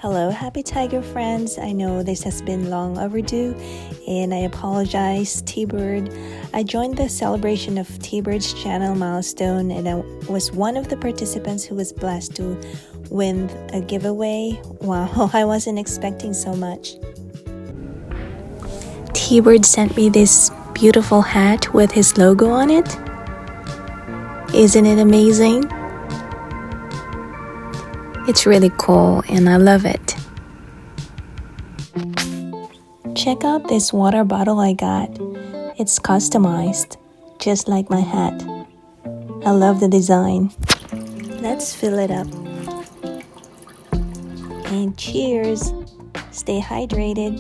Hello, happy tiger friends. I know this has been long overdue, and I apologize, T-Bird. I joined the celebration of T-Bird's channel milestone, and I was one of the participants who was blessed to win a giveaway. Wow, I wasn't expecting so much. T-Bird sent me this beautiful hat with his logo on it. Isn't it amazing? It's really cool and I love it. Check out this water bottle I got. It's customized, just like my hat. I love the design. Let's fill it up. And cheers! Stay hydrated.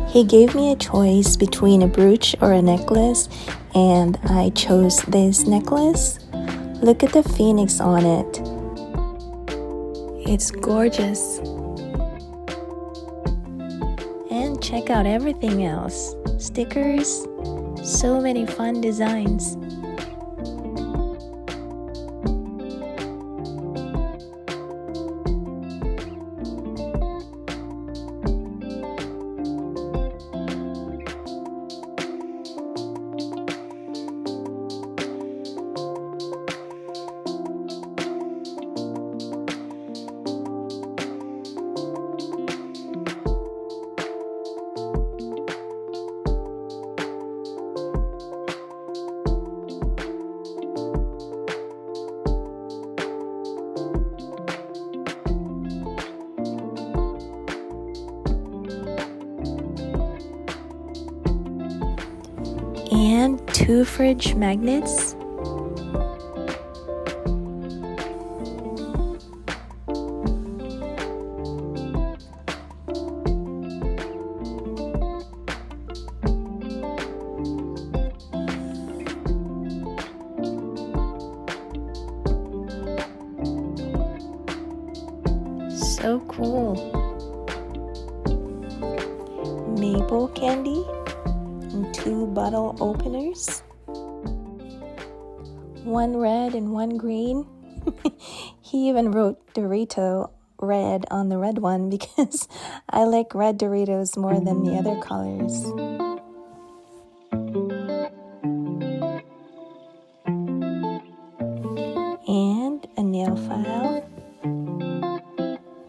He gave me a choice between a brooch or a necklace, and I chose this necklace. Look at the phoenix on it. It's gorgeous. And check out everything else. Stickers, so many fun designs. And 2 fridge magnets. So cool. Maple candy. And 2 bottle openers, 1 red and 1 green. He even wrote Dorito red on the red one because I like red Doritos more than the other colors. And a nail file.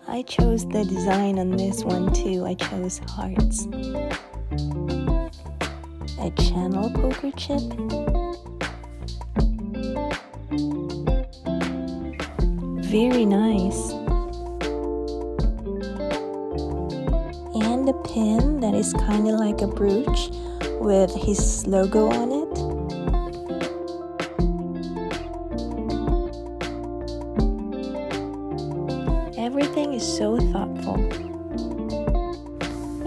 I chose the design on this one too. I chose hearts. A channel poker chip, very nice, and a pin that is kind of like a brooch with his logo on it. Everything is so thoughtful.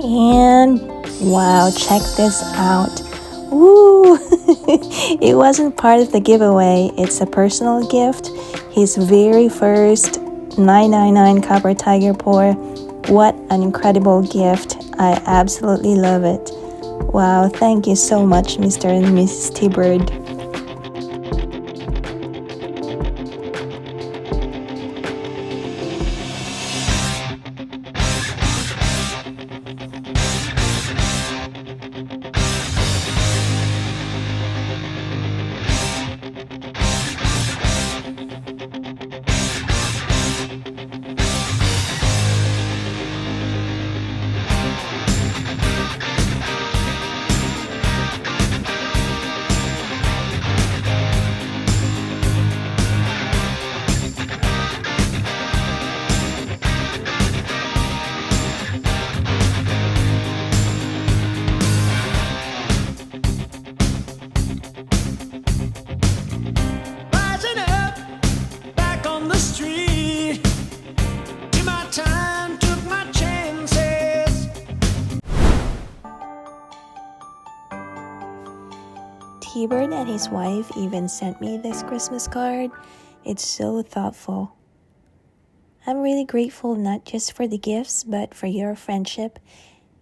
And wow, check this out. Woo! It wasn't part of the giveaway. It's a personal gift. His very first 999 Copper Tiger pour. What an incredible gift. I absolutely love it. Wow, thank you so much, Mr. and Mrs. T-Bird. T-Bird and his wife even sent me this Christmas card. It's so thoughtful. I'm really grateful not just for the gifts, but for your friendship.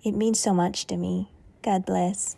It means so much to me. God bless.